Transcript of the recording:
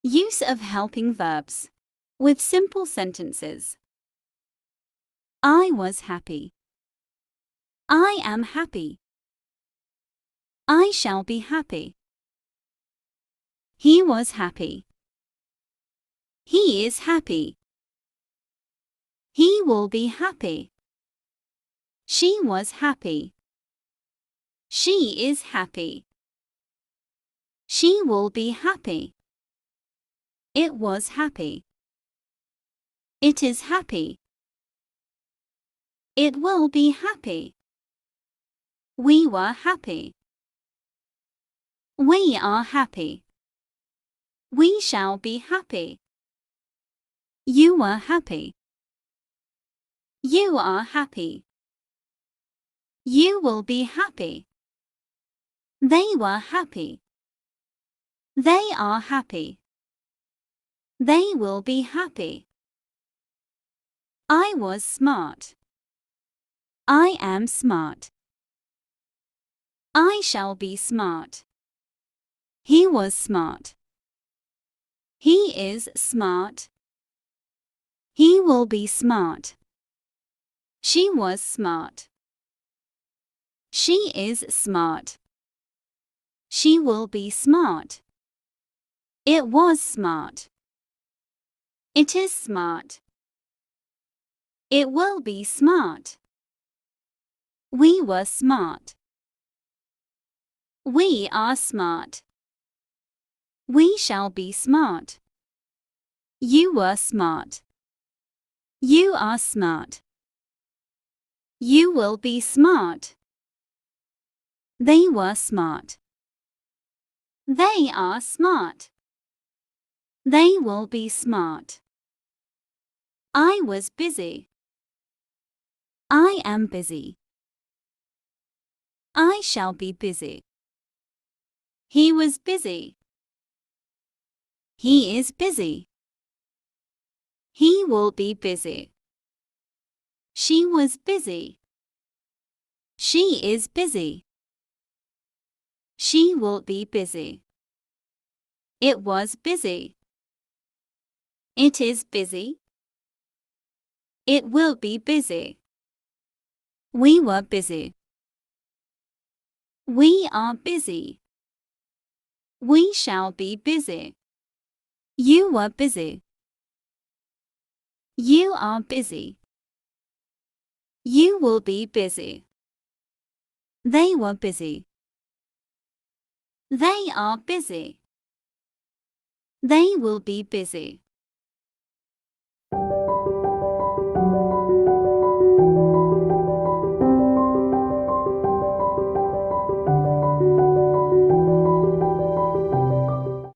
Use of helping verbs with simple sentences. I was happy. I am happy. I shall be happy. He was happy. He is happy. He will be happy. She was happy. She is happy. She will be happy. It was happy. It is happy. It will be happy. We were happy. We are happy. We shall be happy. You were happy. You are happy. You will be happy. They were happy. They are happy. They will be happy. I was smart. I am smart. I shall be smart. He was smart. He is smart. He will be smart. She was smart. She is smart. She will be smart. It was smart. It is smart. It will be smart. We were smart. We are smart. We shall be smart. You were smart. You are smart. You will be smart. They were smart. They are smart. They will be smart. I was busy. I am busy. I shall be busy. He was busy. He is busy. He will be busy. She was busy. She is busy. She will be busy. It was busy. It is busy. It will be busy. We were busy. We are busy. We shall be busy. You were busy. You are busy. You will be busy. They were busy. They are busy. They will be busy.